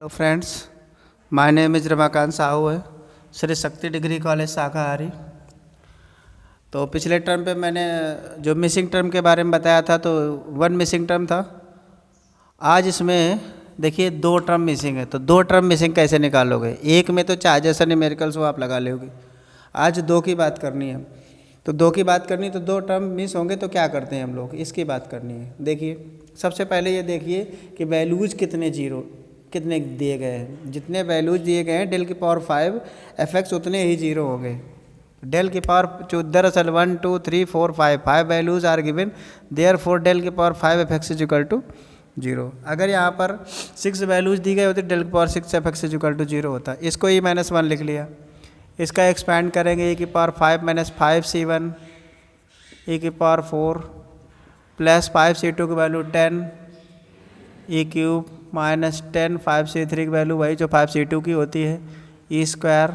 Hello friends, my name is Ramakant Sahu है, Shri Shakti degree college शाकाहारी। तो पिछले टर्म पे मैंने जो मिसिंग टर्म के बारे में बताया था, तो वन मिसिंग टर्म था। आज इसमें देखिए दो टर्म मिसिंग है, तो दो टर्म मिसिंग कैसे निकालोगे? एक में तो चाहे जैसा न्यूमेरिकल्स हो आप लगा लोगे। आज दो की बात करनी है, तो दो की बात करनी, तो दो टर्म मिस होंगे तो क्या करते हैं हम लोग, इसकी बात करनी है। देखिए सबसे पहले ये देखिए कि वैल्यूज कितने दिए गए हैं। जितने वैल्यूज दिए गए हैं डेल की पावर 5 एफ एक्स उतने ही जीरो हो गए। डेल की पावर जो दरअसल 1 2 3 4 5 values are given, therefore del की power 5 f x is equal to zero. अगर यहाँ पर 6 वैल्यूज दी गई होती डेल की power 6 f x is equal to zero होता। इसको ई -1 लिख लिया। इसका एक्सपैंड करेंगे, ए की पावर 5 - 5c1 ए की पावर 4 प्लस 5c2 की वैल्यू 10 ई क्यूब -10 5c3 की वैल्यू वही जो 5c2 की होती है e square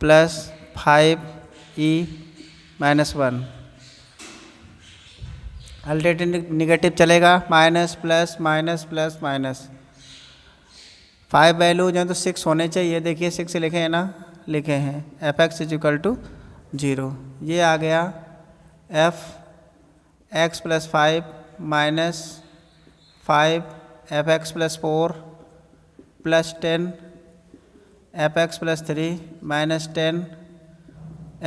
plus 5e -1। Alternative negative चलेगा, minus plus minus plus minus. 5 value जो तो 6 होने चाहिए, देखिए 6 लिखे हैं ना, लिखे हैं। F x is equal to 0। ये आ गया f x plus 5 minus 5 f x plus 4 plus 10 f x plus 3 minus 10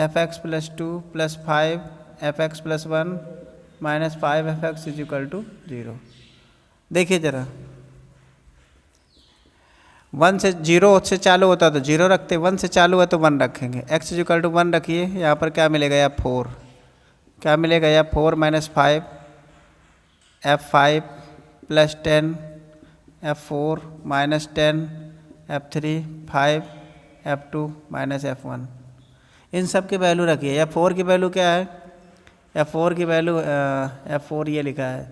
f x plus 2 plus 5 f x plus 1 minus 5 f x is equal to 0। देखिए ज़रा, 1 से 0 से चालू होता तो 0 रखते, 1 से चालू है तो 1 रखेंगे। एक्स इज इक्वल टू 1 रखिए, यहाँ पर क्या मिलेगा या 4, क्या मिलेगा या 4 minus 5 F5 plus 10 F4 minus 10 F3 5 F2 minus F1। इन सब की वैल्यू रखिए। F4 की वैल्यू क्या है? F4 की वैल्यू F4 ये लिखा है,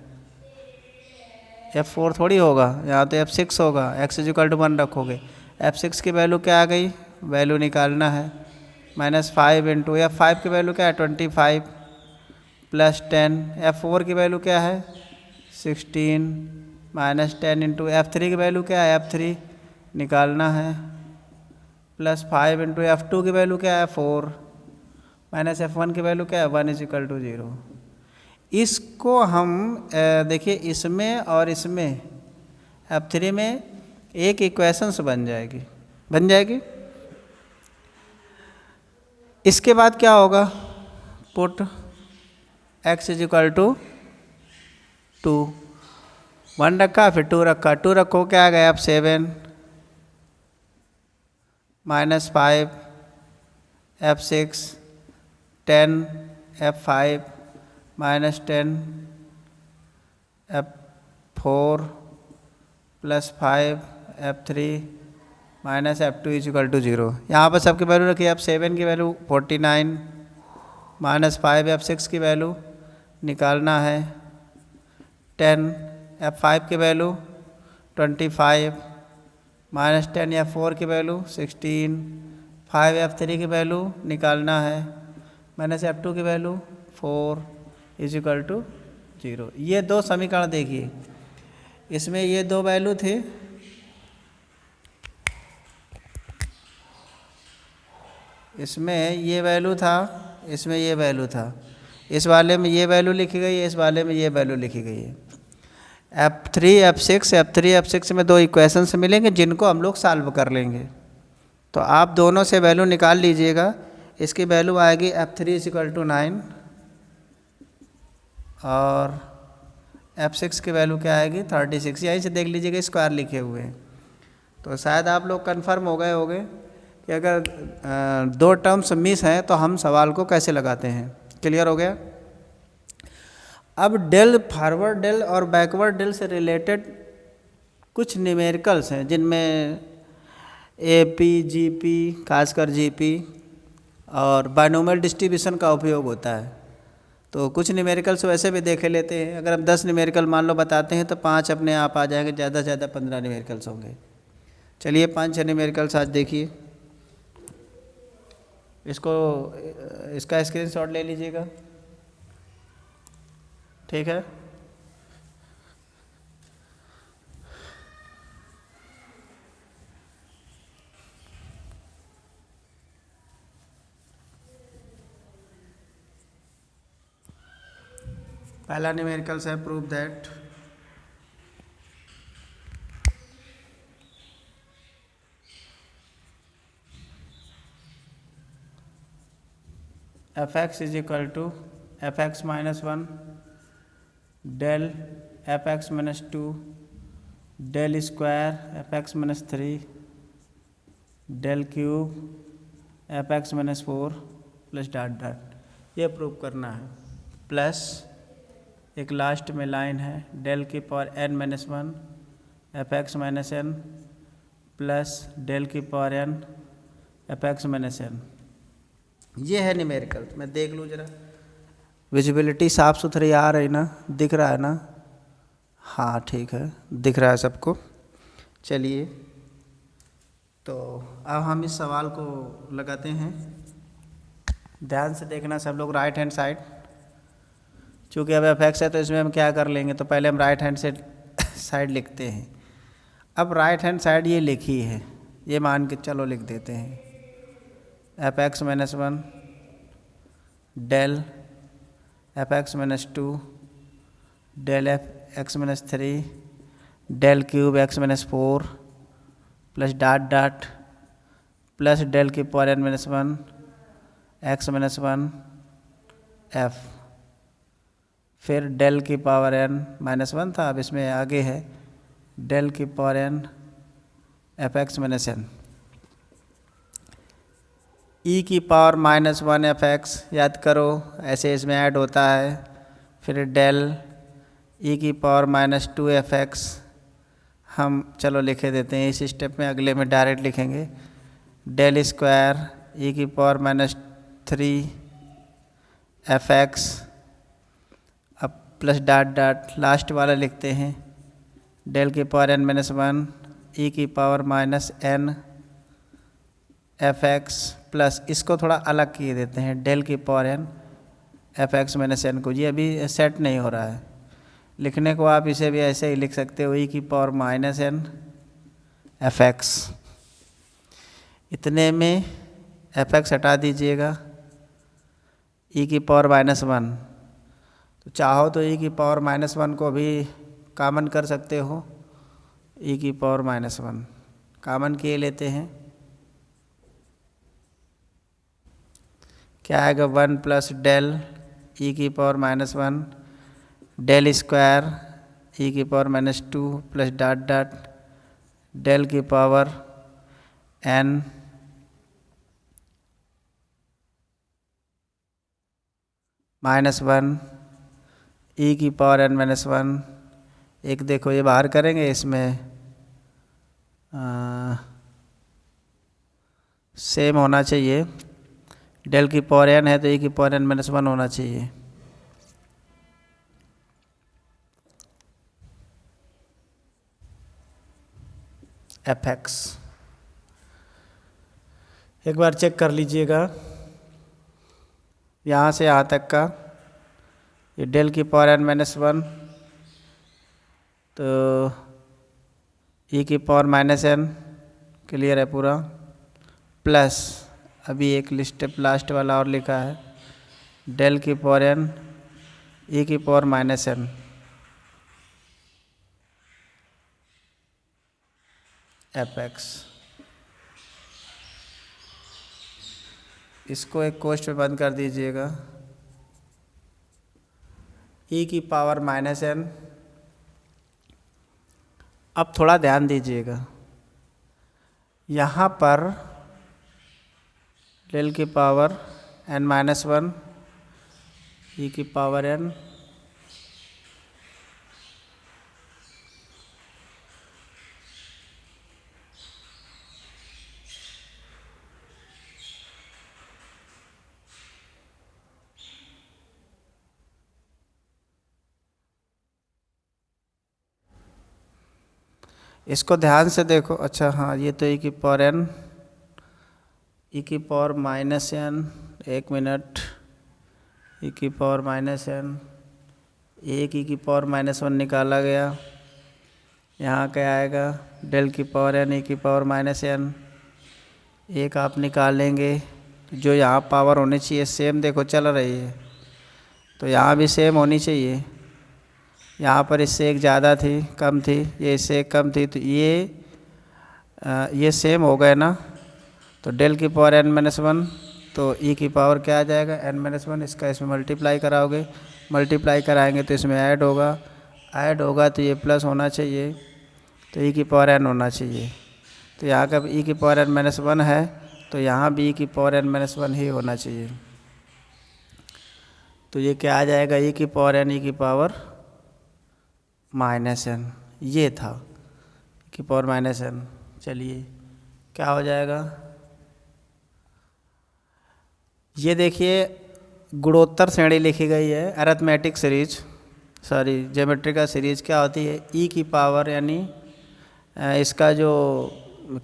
F4 थोड़ी होगा, यहाँ तो F6 होगा। x इज इक्वल टू 1 रखोगे, F6 की वैल्यू क्या आ गई, वैल्यू निकालना है -5 इंटू F5 की वैल्यू क्या है 25 प्लस 10 F4 की वैल्यू क्या है 16 माइनस 10 इंटू F3 की वैल्यू क्या है F3 निकालना है प्लस 5 इंटू F2 की वैल्यू क्या है 4 माइनस F1 की वैल्यू क्या है 1 इज इक्वल टू 0। इसको हम देखिए इसमें और इसमें F3 में एक इक्वेशंस बन जाएगी। इसके बाद क्या होगा, put x is equal to 2, 1 रखा फिर 2 रखा, 2 रखो क्या आ गया अब 7 minus 5 F6 10 F5 minus 10 F4 plus 5 F3 minus F2 is equal to 0। यहाँ पर सबकी वैल्यू रखिए। अब 7 की वैल्यू 49 माइनस 5 F6 की वैल्यू निकालना है 10 F5 की वैल्यू 25 माइनस 10 F4 की वैल्यू 16 5 F3 की वैल्यू निकालना है माइनस F2 की वैल्यू 4 इज इक्वल टू 0। ये दो समीकरण देखिए, इसमें ये दो वैल्यू थे, इसमें ये वैल्यू था, इसमें ये वैल्यू था। इस वाले में ये वैल्यू लिखी गई है, इस वाले में ये वैल्यू लिखी गई है। F3 F6 में दो इक्वेशंस मिलेंगे जिनको हम लोग सॉल्व कर लेंगे। तो आप दोनों से वैल्यू निकाल लीजिएगा। इसकी वैल्यू आएगी F3 इज इक्वल टू 9 और F6 की वैल्यू क्या आएगी 36। यहीं से देख लीजिएगा स्क्वायर लिखे हुए हैं। तो शायद आप लोग कन्फर्म हो गए होंगे कि अगर दो टर्म्स मिस हैं तो हम सवाल को कैसे लगाते हैं। क्लियर हो गया? अब डेल फॉरवर्ड डेल और बैकवर्ड डेल से रिलेटेड कुछ न्यूमेरिकल्स हैं जिनमें एपी जीपी, खासकर जीपी और बाइनोमियल डिस्ट्रीब्यूशन का उपयोग होता है। तो कुछ न्यूमेरिकल्स वैसे भी देखे लेते हैं। अगर हम 10 न्यूमेरिकल मान लो बताते हैं तो 5 अपने आप आ जाएंगे, ज़्यादा से ज़्यादा 15 न्यूमेरिकल्स होंगे। चलिए 5-6 न्यूमेरिकल्स आज देखिए। इसका स्क्रीनशॉट ले लीजिएगा, ठीक है। पहला न्यूमेरिकल्स है prove that fx is equal to fx minus 1 del fx minus 2 del square fx minus 3 del cube fx minus 4 plus dot dot ये प्रूव करना है। प्लस एक लास्ट में लाइन है डेल की power n minus 1 fx minus n plus del की power n fx minus n। ये है न्यूमेरिकल। मैं देख लूँ जरा, विजिबिलिटी साफ़ सुथरी आ रही ना, दिख रहा है ना? हाँ ठीक है, दिख रहा है सबको। चलिए तो अब हम इस सवाल को लगाते हैं। ध्यान से देखना सब लोग, राइट हैंड साइड। चूँकि अब fx है तो इसमें हम क्या कर लेंगे, तो पहले हम राइट हैंड से साइड लिखते हैं। अब राइट हैंड साइड ये लिखी है, ये मान के चलो लिख देते हैं fx minus 1 del fx minus 2 del x minus 3 del cube x minus 4 plus dot dot plus del की power n minus 1 x minus 1 f, फिर डेल की पावर n माइनस 1 था, अब इसमें आगे है डेल की power n fx minus n। e की पावर माइनस 1 fx याद करो, ऐसे इसमें ऐड होता है। फिर डेल e की पावर माइनस 2 fx हम चलो लिखे देते हैं इस स्टेप में, अगले में डायरेक्ट लिखेंगे डेल स्क्वायर e की पावर माइनस 3 fx, अब प्लस डॉट डॉट लास्ट वाला लिखते हैं डेल की पावर n माइनस 1 e की power minus n fx plus इसको थोड़ा अलग किए देते हैं डेल की power n fx minus n को। ये अभी सेट नहीं हो रहा है लिखने को, आप इसे भी ऐसे ही लिख सकते हो e की पावर माइनस n fx। इतने में fx हटा दीजिएगा, e की पावर माइनस 1, तो चाहो तो e की पावर माइनस 1 को भी कॉमन कर सकते हो। e की पावर माइनस 1 कॉमन किए लेते हैं, क्या आएगा 1 प्लस डेल e की power minus 1 del square e की power minus 2 plus dot dot del की पावर n माइनस 1 e की पावर n माइनस 1। एक देखो ये बाहर करेंगे, इसमें सेम होना चाहिए, डेल की पावर n है तो e की पावर n माइनस 1 होना चाहिए। fx एक बार चेक कर लीजिएगा, यहाँ से यहाँ तक का ये डेल की पावर n माइनस 1 तो e की पावर माइनस n क्लियर है पूरा, प्लस अभी एक स्टेप लास्ट वाला और लिखा है डेल की पावर n e की पावर माइनस n। fx इसको एक कोष्ठ में बंद कर दीजिएगा, e की पावर माइनस n। अब थोड़ा ध्यान दीजिएगा, यहाँ पर डेल की पावर n माइनस 1 e की पावर n इसको ध्यान से देखो। अच्छा हाँ, ये तो e की पावर n e की पावर माइनस n, एक मिनट, e की पावर माइनस n, एक e की पावर माइनस 1 निकाला गया, यहाँ क्या आएगा डेल की पावर n e की पावर माइनस n, एक आप निकालेंगे जो यहाँ पावर होनी चाहिए सेम, देखो चल रही है तो यहाँ भी सेम होनी चाहिए। यहाँ पर इससे एक ज़्यादा थी, कम थी, ये इससे एक कम थी, तो ये सेम हो गए ना। तो डेल की पावर n माइनस वन, तो e की पावर क्या आ जाएगा n माइनस वन, इसका इसमें मल्टीप्लाई कराओगे, मल्टीप्लाई कराएंगे तो इसमें ऐड होगा तो ये प्लस होना चाहिए, तो e की पावर n होना चाहिए। तो यहाँ का e की पावर n माइनस वन है, तो यहाँ भी e की पावर n माइनस वन ही होना चाहिए। तो ये क्या आ जाएगा, e की पावर n, e की पावर माइनस n, ये था e की पावर माइनस n। चलिए क्या हो जाएगा, ये देखिए गुणोत्तर श्रेणी लिखी गई है, arithmetic series, sorry geometrical series क्या होती है, e की पावर यानी इसका जो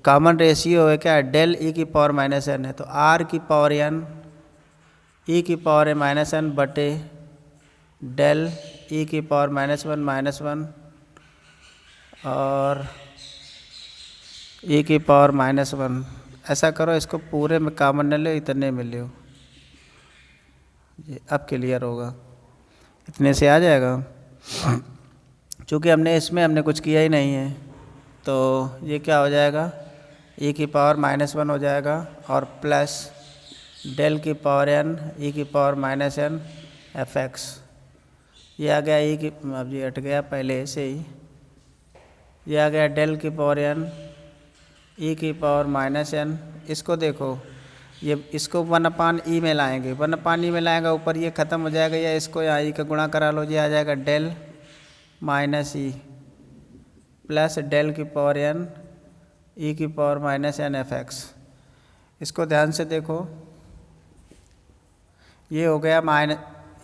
कॉमन रेशियो है क्या है, डेल e की पावर माइनस n है, तो r की पावर n e की पावर माइनस n बटे डेल e की पावर माइनस वन और e की पावर माइनस वन। ऐसा करो, इसको पूरे में कॉमन न लो, इतने में लो, ये अब क्लियर होगा, इतने से आ जाएगा। चूँकि हमने कुछ किया ही नहीं है, तो ये क्या हो जाएगा, e की पावर माइनस वन हो जाएगा और प्लस डेल की पावर n e की पावर माइनस n fx, ये आ गया e की, अब ये हट गया पहले से ही, ये आ गया डेल की पावर n e की पावर माइनस n। इसको देखो, ये इसको 1/e में लाएंगे, 1/e में लाएंगे, ऊपर ये ख़त्म हो जाएगा, या इसको यहाँ e का गुणा करा लो, ये आ जाएगा del minus e plus del की पावर n e की पावर माइनस n fx। इसको ध्यान से देखो, ये हो गया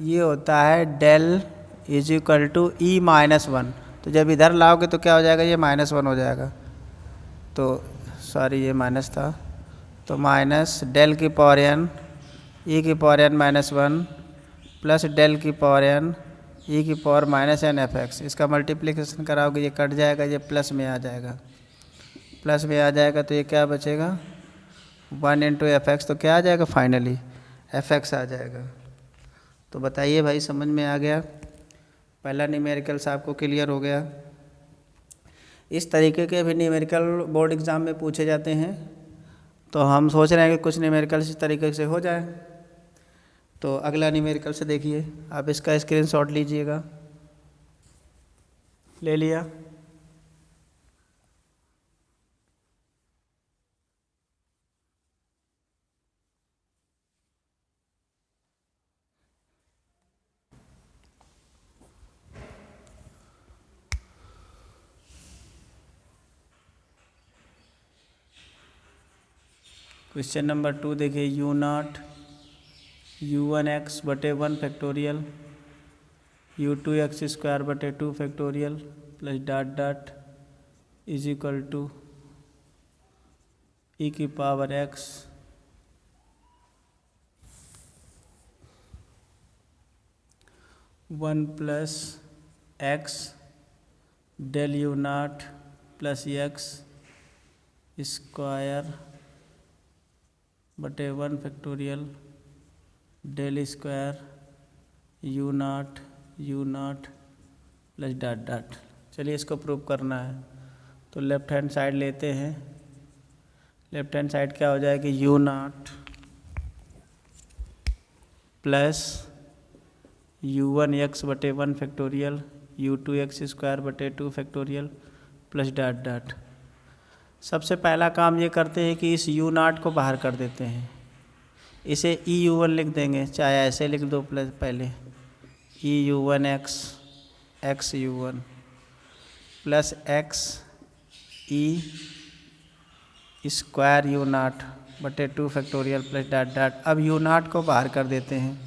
ये होता है del is equal to e minus one, तो जब इधर लाओगे तो क्या हो जाएगा, ये माइनस वन हो जाएगा, तो सॉरी ये माइनस था, तो माइनस डेल की पावर n e की power n minus one plus del की पावर n e की पावर माइनस n fx। इसका मल्टीप्लिकेशन कराओगे, ये कट जाएगा, ये प्लस में आ जाएगा, प्लस में आ जाएगा, तो ये क्या बचेगा 1 इंटू fx, तो क्या आ जाएगा फाइनली fx आ जाएगा। तो बताइए भाई, समझ में आ गया, पहला न्यूमेरिकल्स आपको क्लियर हो गया। इस तरीके के भी न्यूमेरिकल बोर्ड एग्ज़ाम में पूछे जाते हैं, तो हम सोच रहे हैं कि कुछ न्यूमेरिकल इस तरीके से हो जाए। तो अगला न्यूमेरिकल से देखिए, आप इसका स्क्रीनशॉट लीजिएगा, ले लिया। क्वेश्चन नंबर 2 देखिए, u0 u1x बटे 1 फैक्टोरियल u2x स्क्वायर बटे 2 factorial plus dot dot is equal to e की power x one plus x del u0 plus x square बटे 1 factorial del square u0 plus dot dot. चलिए इसको prove करना है, तो left hand side लेते हैं, लेफ्ट हैंड साइड क्या हो जाएगी, u0 प्लस u1x बटे 1 फैक्टोरियल u2x स्क्वायर बटे 2 फैक्टोरियल प्लस डॉट डॉट। सबसे पहला काम ये करते हैं कि इस u0 को बाहर कर देते हैं, इसे EU1 लिख देंगे, चाहे ऐसे लिख दो प्लस पहले EU1x XU1 plus x E square u0 बटे 2 फैक्टोरियल प्लस डॉट डॉट। अब u0 को बाहर कर देते हैं,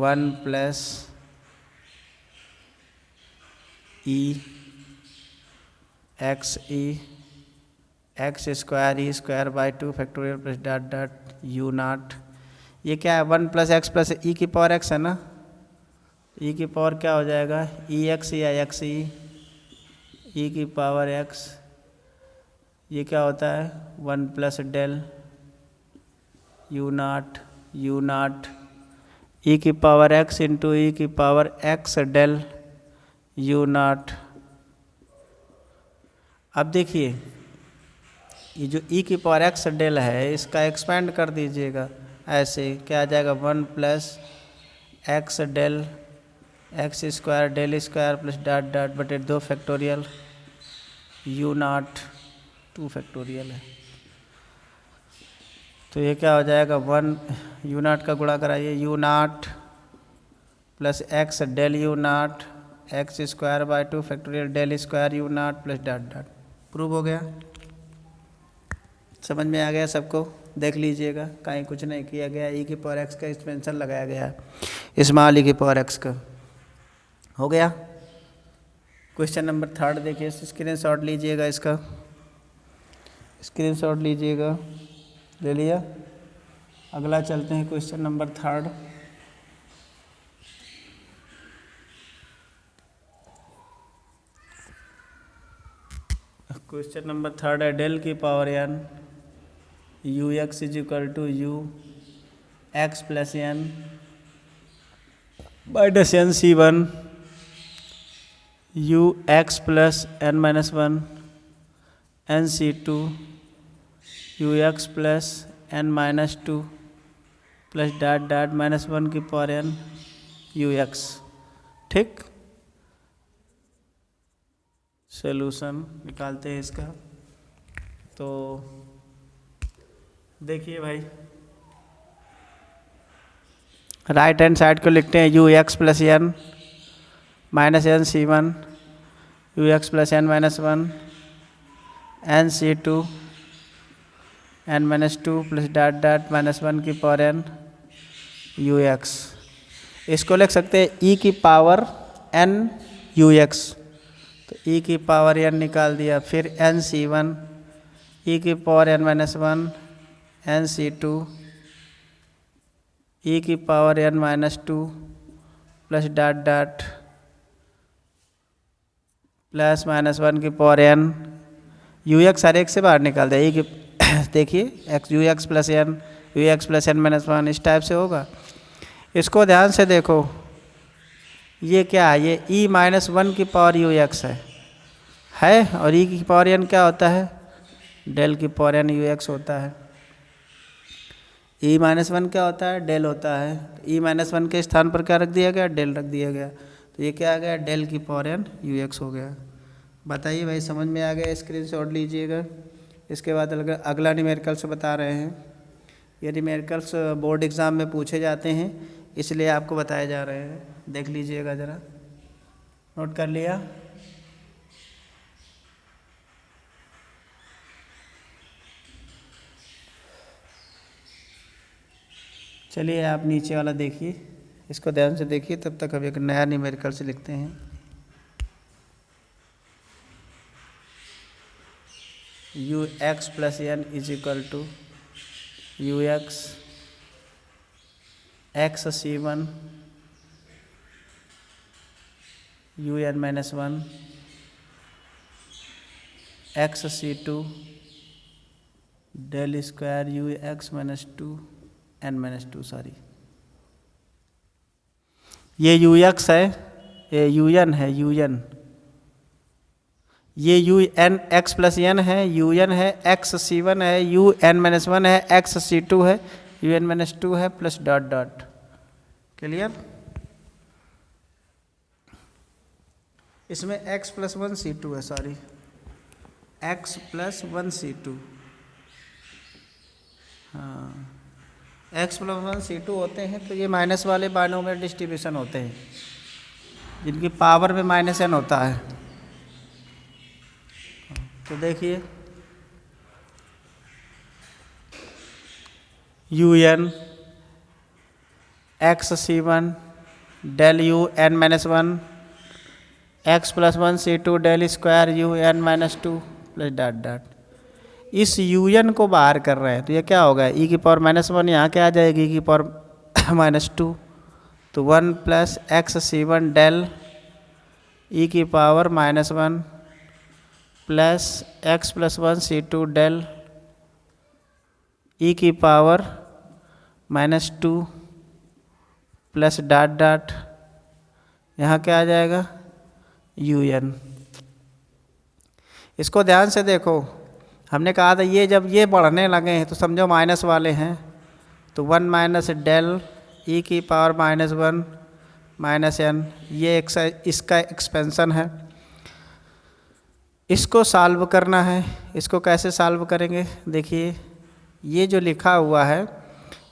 1 plus E x E x square E square by 2 factorial plus dot dot u0। ये क्या है, 1 प्लस एक्स प्लस ई की पावर x है ना, ई की पावर क्या हो जाएगा ई एक्स या एक्स ई की पावर x, ये क्या होता है 1 प्लस डेल u0 ई की पावर x इंटू ई की power x del u nought. अब देखिए ये जो ई की पावर एक्स डेल है इसका एक्सपेंड कर दीजिएगा, ऐसे क्या आ जाएगा 1 plus x del x square del square plus dot dot बटे 2 फैक्टोरियल यू नॉट 2 फैक्टोरियल है। तो ये क्या हो जाएगा 1 यू नॉट का गुणा कराइए, u nought plus x del u nought x square by 2 factorial del square u nought plus dot dot. Prove हो गया, समझ में आ गया सबको? देख लीजिएगा, कहीं कुछ नहीं किया गया, ई की पावर एक्स का एक्सपेंशन लगाया गया है स्मॉल ई की पावर एक्स का। हो गया। क्वेश्चन नंबर 3 देखिए, स्क्रीन शॉट लीजिएगा, इसका स्क्रीन शॉट लीजिएगा, ले लिया। अगला चलते हैं क्वेश्चन नंबर 3। क्वेश्चन नंबर 3 है डेल की power n u x is equal to u x plus n minus n c 1 u x plus n minus 1 n c 2 u x plus n minus 2 plus dot dot minus 1 की power n u x. ठीक, solution निकालते हैं इसका। तो देखिए भाई, right hand side को लिखते हैं u x plus n minus n c 1 u x plus n minus 1 n c 2 n minus 2 plus dot dot minus 1 की पावर एन यू एक्स। इसको लिख सकते हैं ई की पावर एन यू एक्स, तो ई की पावर एन निकाल दिया, फिर एन सी 1 ई की power n minus 1 n c 2 e की power n minus 2 plus dot dot plus minus 1 की पावर एन यू एक्स हर एक से बाहर निकाल दिया। ई की देखिए x u x plus n u x plus n minus 1 इस टाइप से होगा। इसको ध्यान से देखो, ये क्या है, ये ई माइनस 1 की पावर यू एक्स है और ई की पावर एन क्या होता है, डेल की पावर एन यू एक्स होता है। ई माइनस 1 क्या होता है, डेल होता है। ई माइनस 1 के स्थान पर क्या रख दिया गया, डेल रख दिया गया, तो ये क्या आ गया, डेल की पावर एन यू एक्स हो गया। बताइए भाई, समझ में आ गया? स्क्रीन शॉट लीजिएगा। इसके बाद अगला न्यूमेरिकल्स बता रहे हैं। ये न्यूमेरिकल्स बोर्ड एग्ज़ाम में पूछे जाते हैं, इसलिए आपको बताए जा रहे हैं। देख लीजिएगा ज़रा, नोट कर लिया? चलिए आप नीचे वाला देखिए, इसको ध्यान से देखिए, तब तक हम एक नया न्यूमेरिकल से लिखते हैं। U x plus n is equal to u x x c 1 u n minus 1 x c 2 del square u x minus 2 n minus 2 sorry. ये यू एक्स है, ये यू एन है, यू एन, ये u n x plus n है, u n है, x c 1 है, u n minus 1 है, x c 2 है, यू एन माइनस 2 है, प्लस डॉट डॉट। क्लियर? इसमें x प्लस 1 सी 2 है, सॉरी x प्लस 1 सी 2, हाँ x प्लस 1 सी 2 होते हैं। तो ये माइनस वाले बाइनोमियल डिस्ट्रीब्यूशन होते हैं जिनकी पावर में माइनस एन होता है। तो देखिए u n x c 1 del u n minus 1 x plus 1 c 2 del square u n minus 2 plus dot dot. इस यू एन को बाहर कर रहे हैं, तो ये क्या होगा, ई की पावर माइनस 1 यहाँ क्या आ जाएगी, ई की पावर माइनस 2, तो 1 plus x c 1 del E की power minus 1 plus x plus 1 c 2 del E की power minus 2 plus dot dot, यहाँ क्या आ जाएगा, यू एन। इसको ध्यान से देखो, हमने कहा था ये जब ये बढ़ने लगे हैं तो समझो माइनस वाले हैं, तो 1 माइनस डेल ई की पावर -1 माइनस एन, ये इसका एक्सपेंशन है। इसको सॉल्व करना है। इसको कैसे सॉल्व करेंगे, देखिए ये जो लिखा हुआ है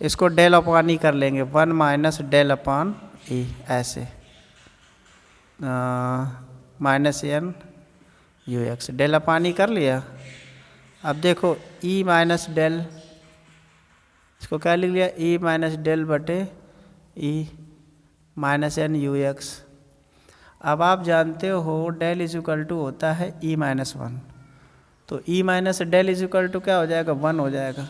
इसको डेल अपॉन ई कर लेंगे, 1 माइनस डेल अपॉन ई, ऐसे minus n u x, del upon e कर लिया। अब देखो ई माइनस डेल, इसको क्या लिख लिया, ई माइनस डेल बटे ई माइनस एन यू एक्स। अब आप जानते हो डेल इज इक्वल टू होता है ई माइनस 1, तो e minus del is equal to क्या हो जाएगा, 1 हो जाएगा।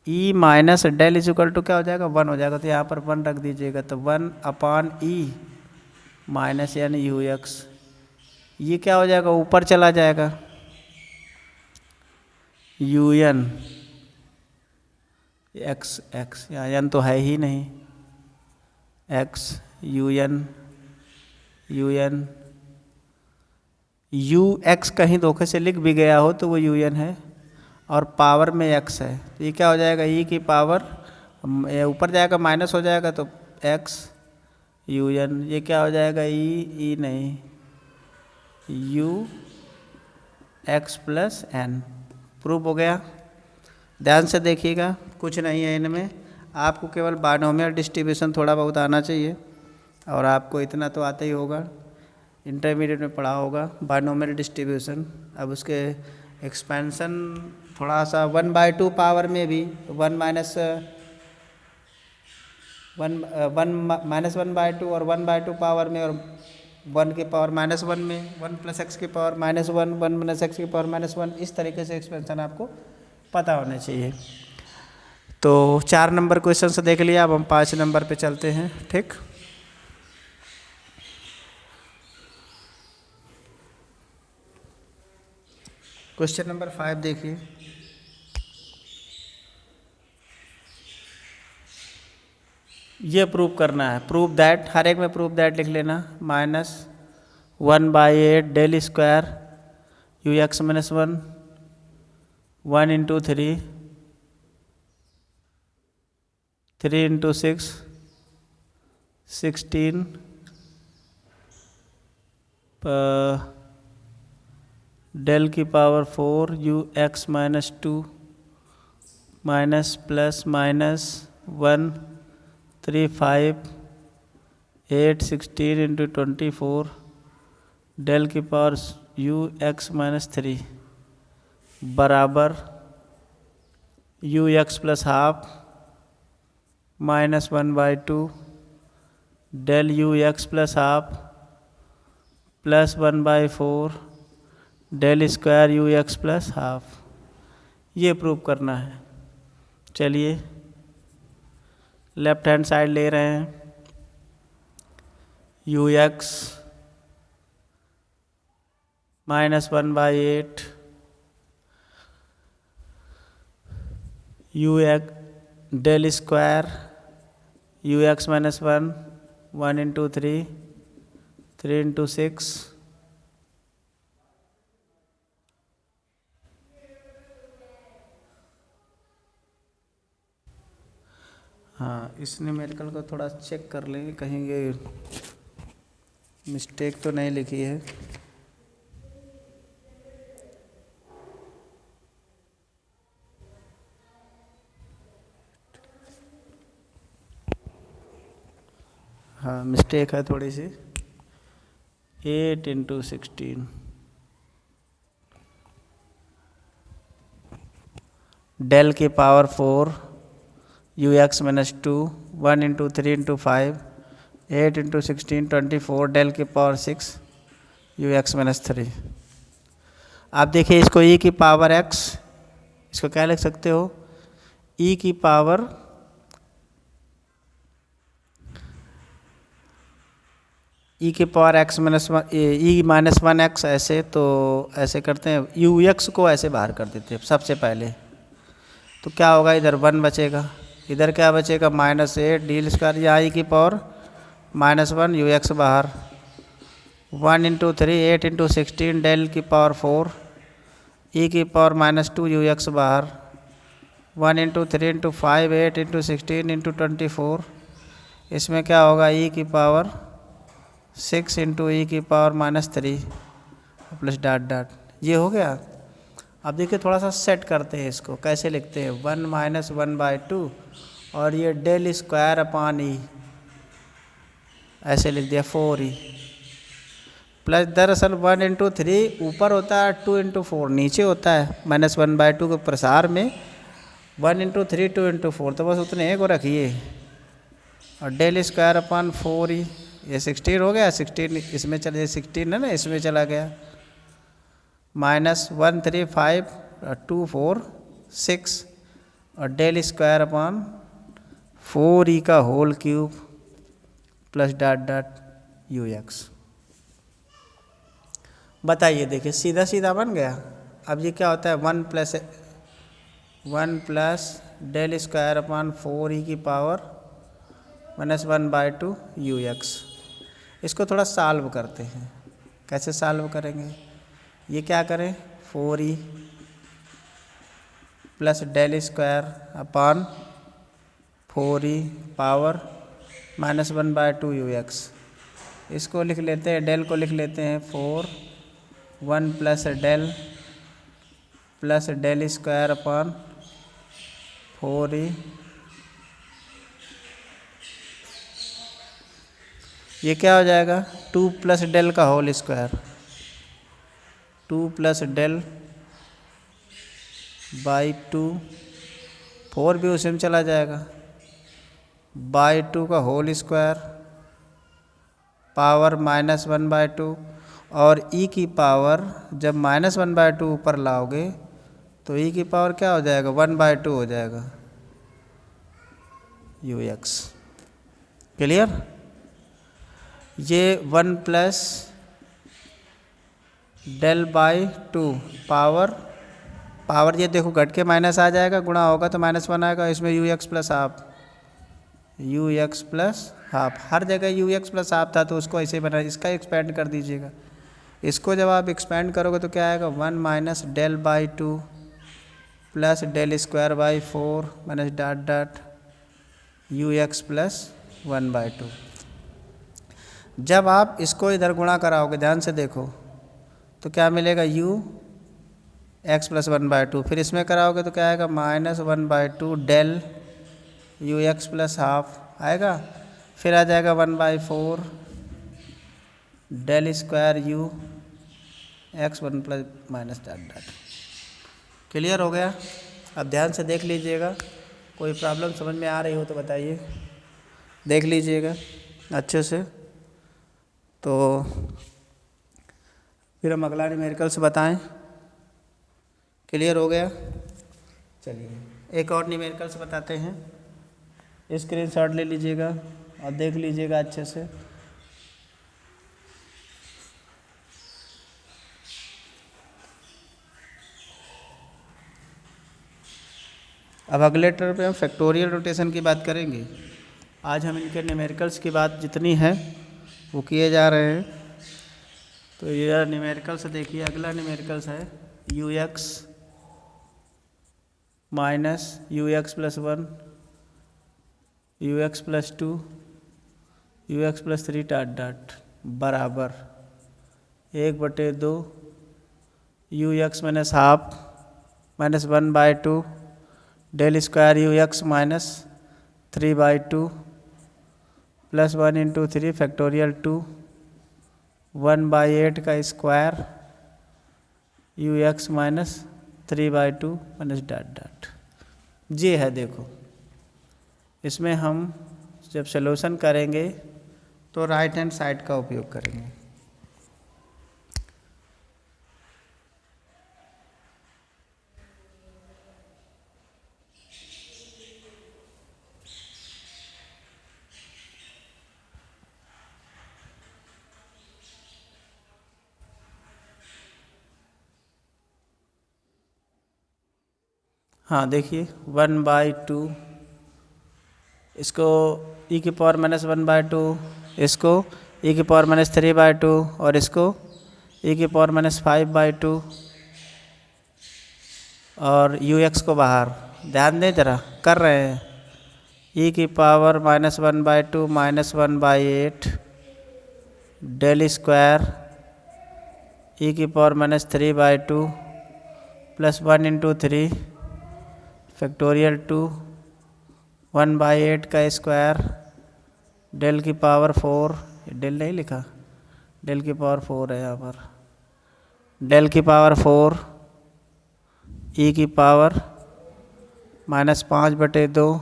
E minus del is equal to क्या हो जाएगा, 1 हो जाएगा, तो यहाँ पर 1 रख दीजिएगा, तो 1 upon e minus n u x, ये क्या हो जाएगा, ऊपर चला जाएगा, यू एन एक्स एक्स, यहाँ एन तो है ही नहीं, x u n u x कहीं धोखे से लिख भी गया हो तो वो यू एन है, और पावर में एक्स है, तो ये क्या हो जाएगा, ई की पावर ऊपर जाएगा माइनस हो जाएगा, तो एक्स यू एन, ये क्या हो जाएगा, ई नहीं, u x plus n. Proof हो गया। ध्यान से देखिएगा, कुछ नहीं है इनमें, आपको केवल बायनोमियल डिस्ट्रीब्यूशन थोड़ा बहुत आना चाहिए, और आपको इतना तो आता ही होगा, इंटरमीडिएट में पढ़ा होगा बायनोमियल डिस्ट्रीब्यूशन। अब उसके एक्सपेंशन थोड़ा सा 1/2 पावर में भी 1 माइनस 1/2 और 1/2 पावर में, और 1 की पावर -1 में 1 प्लस एक्स की पावर -1 1 माइनस एक्स की पावर -1, इस तरीके से एक्सपेंशन आपको पता होना चाहिए। तो 4 नंबर क्वेश्चन से देख लिया, अब हम 5 नंबर पे चलते हैं। ठीक, क्वेश्चन नंबर 5 देखिए। ये प्रूव करना है, प्रूव दैट, हर एक में प्रूव दैट लिख लेना, -1/8 del square u x -1 1 into 3 into 6 16 del की power 4 u x -2 minus plus minus 1 3 5 8 16 into 24 del की पावर यू एक्स -3 बराबर u x plus half -1/2 del u x plus half plus 1/4 del square u x plus half. ये prove करना है। चलिए left hand side ले रहे हैं, u x -1/8 u x del square u x -1 1 into 3 into 6 हाँ, इस न्यूमेरिकल को थोड़ा चेक कर लेंगे, कहीं ये मिस्टेक तो नहीं लिखी है। हाँ, मिस्टेक है थोड़ी सी, 8 इंटू 16 डेल की power 4 u x -2 1 into 3 into 5 8 into 16 24 del की पावर 6 यू एक्स -3। आप देखिए इसको ई की पावर एक्स, इसको क्या लिख सकते हो, ई की पावर ई की पावर एक्स -1 एक्स, ऐसे तो ऐसे करते हैं, यू एक्स को ऐसे बाहर कर देते हैं सबसे पहले, तो क्या होगा, इधर 1 बचेगा, इधर क्या बचेगा -8 डील स्क्वायर, या ई की पावर -1 यू एक्स बाहर 1 इंटू 3 8 इंटू 16 डेल की पावर 4 ई की पावर -2 यू एक्स बाहर 1 इंटू 3 इंटू 5 8 इंटू 16 इंटू 24 इसमें क्या होगा ई की पावर 6 इंटू ई की पावर -3 प्लस डॉट डॉट। ये हो गया। अब देखिए थोड़ा सा सेट करते हैं इसको, कैसे लिखते हैं 1 माइनस 1/2 और ये डेल स्क्वायर अपान ई ऐसे लिख दिया 4e प्लस दरअसल 1 इंटू 3 ऊपर होता है 2 इंटू 4 नीचे होता है -1/2 के प्रसार में 1 इंटू 3 2 इंटू 4 तो बस उतने एक को रखिए और डेल स्क्वायर अपान 4e ये 16 हो गया 16 इसमें चले 16 है ना इसमें चला गया -1 3 5 2 4 6 और डेल स्क्वायर अपान 4e का whole cube plus dot dot u x. बताइए देखिए सीधा सीधा बन गया। अब ये क्या होता है 1 plus del square upon 4e की पावर -1/2 यू एक्स। इसको थोड़ा सॉल्व करते हैं। कैसे सॉल्व करेंगे, ये क्या करें 4e plus del square upon 4e power -1/2 u x. इसको लिख लेते हैं, डेल को लिख लेते हैं 1 plus del square upon 4e ये क्या हो जाएगा 2 प्लस डेल का whole square 2 plus del by 2 4 भी उसी में चला जाएगा बाई 2 का होल स्क्वायर पावर -1/2 और e की पावर जब -1/2 ऊपर लाओगे तो e की पावर क्या हो जाएगा 1/2 हो जाएगा यू एक्स। क्लियर। ये 1 प्लस डेल बाई 2 पावर ये देखो घट के माइनस आ जाएगा, गुणा होगा तो -1 आएगा, इसमें यू एक्स प्लस हाफ हर जगह यू एक्स प्लस हाफ था तो उसको ऐसे बना, इसका एक्सपेंड कर दीजिएगा। इसको जब आप एक्सपेंड करोगे तो क्या आएगा 1 minus del by 2 plus del square by 4 minus dot dot u x plus 1/2। जब आप इसको इधर गुणा कराओगे ध्यान से देखो तो क्या मिलेगा यू एक्स प्लस 1/2, फिर इसमें कराओगे तो क्या आएगा -1/2 del u x plus half आएगा, फिर आ जाएगा 1/4 del square u x 1 plus minus dot dot. Clear हो गया। अब ध्यान से देख लीजिएगा, कोई प्रॉब्लम समझ में आ रही हो तो बताइए, देख लीजिएगा अच्छे से। तो फिर हम अगला न्यूमेरिकल्स बताएं। क्लियर हो गया। चलिए एक और न्यूमेरिकल्स बताते हैं, स्क्रीनशॉट ले लीजिएगा और देख लीजिएगा अच्छे से। अब अगले टर्म पे हम फैक्टोरियल रोटेशन की बात करेंगे। आज हम इनके न्यूमेरिकल्स की बात जितनी है वो किए जा रहे हैं। तो ये न्यूमेरिकल्स देखिए, अगला न्यूमेरिकल्स है u x minus u x plus 1 u x plus 2 u x plus 3 dot dot बराबर 1/2 u x minus half -1/2 del square u x minus 3/2 plus 1 into 3 factorial 2 1/8 का square u x minus 3/2 minus dot dot. ये है देखो, इसमें हम जब solution करेंगे तो राइट हैंड साइड का उपयोग करेंगे। हाँ देखिए 1/2 इसको e की पावर -1/2 इसको ई की पावर -3/2 और इसको ई की पावर -5/2 और यू एक्स को बाहर। ध्यान दें जरा, कर रहे हैं। ई की पावर -1/2 -1/8 डेल स्क्वायर ई की पावर -3/2 प्लस 1 × 3 फैक्टोरियल 2 1/8 का स्क्वायर डेल की पावर 4, डेल नहीं लिखा, डेल की पावर 4 है यहाँ पर, डेल की पावर 4 ई की power -5/2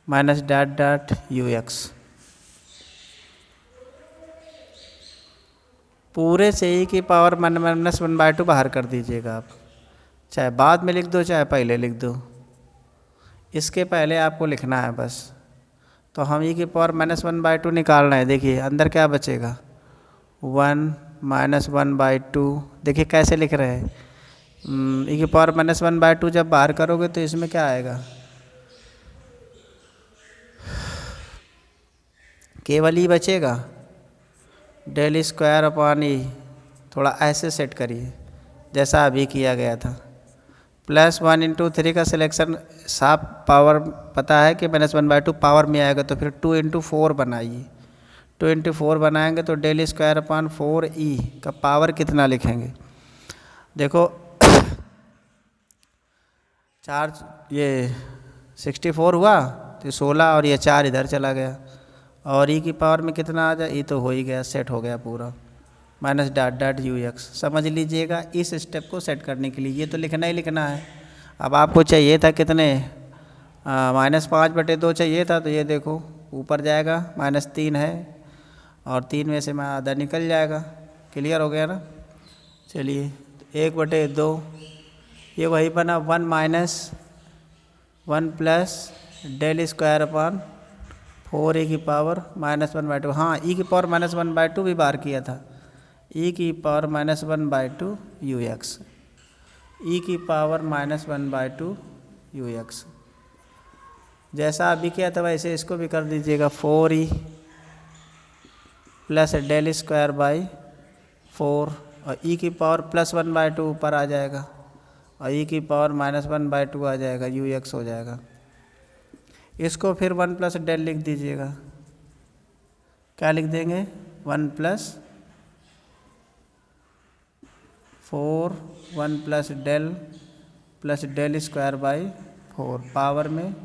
minus dot dot u x. पूरे से ई की पावर -1/2 बाहर कर दीजिएगा आप, चाहे बाद में लिख दो चाहे पहले लिख दो, इसके पहले आपको लिखना है बस। तो हम ई की पावर -1/2 निकाल रहे हैं। देखिए अंदर क्या बचेगा, 1 -1/2। देखिए कैसे लिख रहे हैं, ई की पावर -1/2 जब बाहर करोगे तो इसमें क्या आएगा, केवल ई बचेगा, डेल स्क्वायर अपॉन ई। थोड़ा ऐसे सेट करिए जैसा अभी किया गया था। प्लस 1 × 3 का सिलेक्शन, साफ पावर पता है कि -1/2 पावर में आएगा, तो फिर 2 × 4 बनाइए। 2 × 4 बनाएंगे तो डेल स्क्वायर अपॉन 4 ई का पावर कितना लिखेंगे। देखो चार्ज ये 64 हुआ तो 16 और ये 4 इधर चला गया, और ई की पावर में कितना आ जाए, ई तो हो ही गया, सेट हो गया पूरा, minus dot dot u x. समझ लीजिएगा इस स्टेप को सेट करने के लिए ये तो लिखना ही लिखना है। अब आपको चाहिए था कितने, -5/2 चाहिए था, तो ये देखो ऊपर जाएगा, -3 है और 3 में से आधा निकल जाएगा। क्लियर हो गया ना। चलिए 1/2 ये वही बना, 1 प्लस डेल स्क्वायर अपॉन 4 ई की पावर -1/2। हाँ, ई की पावर -1/2 भी बाहर किया था, ई की पावर -1/2 यू एक्स, ई की पावर -1/2 यू एक्स। जैसा अभी किया था वैसे इसको भी कर दीजिएगा, 4e plus del square by 4 और ई की पावर +1/2 ऊपर आ जाएगा और ई की पावर -1/2 आ जाएगा, यू एक्स हो जाएगा। इसको फिर 1 प्लस डेल लिख दीजिएगा। क्या लिख देंगे, 1 plus 4 1 plus del square by 4 power में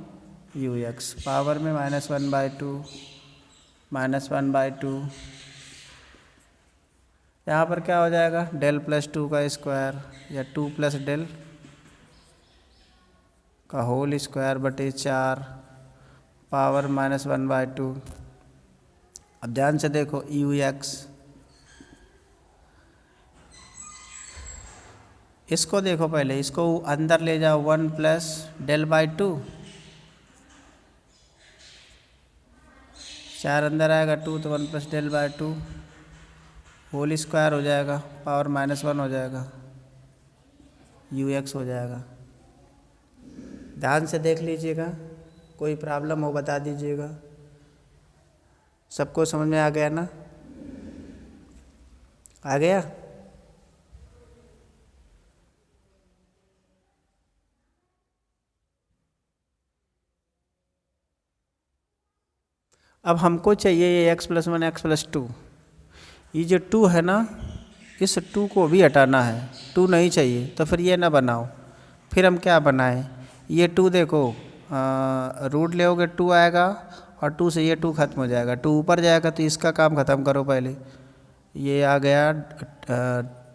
यू एक्स, पावर में -1/2 यहाँ पर क्या हो जाएगा, डेल प्लस 2 का स्क्वायर या 2 प्लस डेल का होल स्क्वायर बटे 4 पावर -1/2। अब ध्यान से देखो यू एक्स, इसको देखो पहले, इसको अंदर ले जाओ, 1 प्लस डेल बाई 2, 4 अंदर आएगा 2 तो 1 plus del by 2 whole square हो जाएगा, पावर -1 हो जाएगा, यू एक्स हो जाएगा। ध्यान से देख लीजिएगा, कोई प्रॉब्लम हो बता दीजिएगा। सबको समझ में आ गया ना, आ गया। अब हमको चाहिए ये x+1 x+2, ये जो 2 है ना, इस 2 को भी हटाना है, 2 नहीं चाहिए, तो फिर ये ना बनाओ। फिर हम क्या बनाएं, ये 2 देखो रूट ले 2 आएगा और 2 से ये 2 खत्म हो जाएगा, 2 ऊपर जाएगा, तो इसका काम ख़त्म करो पहले। ये आ गया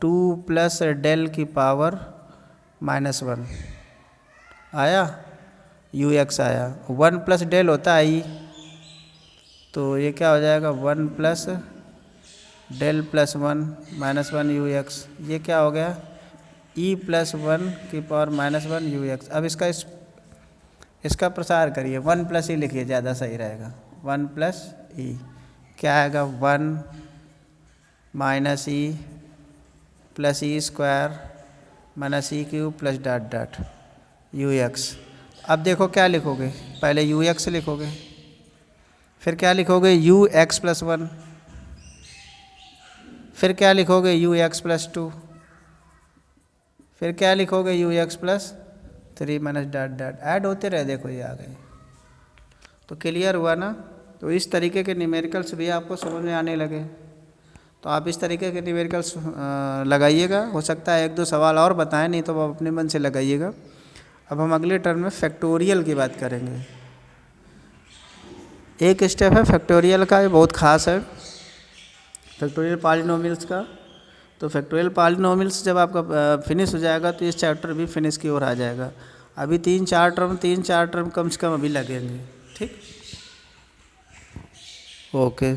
2 प्लस डेल की पावर -1 आया, यू एक्स आया। 1 प्लस डेल होता है ई, तो ये क्या हो जाएगा, 1 plus del plus 1 -1 u x. ये क्या हो गया, ई प्लस 1 की पावर -1 यू एक्स। अब इसका प्रसार करिए, 1 प्लस ई लिखिए, ज़्यादा सही रहेगा। 1 प्लस ई क्या आएगा, 1 minus e plus e square minus e cube plus dot dot u x. अब देखो क्या लिखोगे, पहले यू एक्स लिखोगे, फिर क्या लिखोगे, यू एक्स प्लस 1 फिर क्या लिखोगे यू एक्स प्लस टू, फिर क्या लिखोगे you x plus three minus dot dot, add होते रहे, देखो ये आ गए। तो क्लियर हुआ ना। तो इस तरीके के न्यूमेरिकल्स भी आपको समझ में आने लगे, तो आप इस तरीके के न्यूमेरिकल्स लगाइएगा। हो सकता है एक दो सवाल और बताएं, नहीं तो आप अपने मन से लगाइएगा। अब हम अगले टर्म में फैक्टोरियल की बात करेंगे। एक स्टेप है फैक्टोरियल का, ये बहुत ख़ास है, फैक्टोरियल पॉलिनोमियल्स का। तो फैक्टोरियल पॉलिनोमियल्स जब आपका फिनिश हो जाएगा तो इस चैप्टर भी फिनिश की ओर आ जाएगा। अभी तीन चार टर्म कम से कम अभी लगेंगे। ठीक, ओके।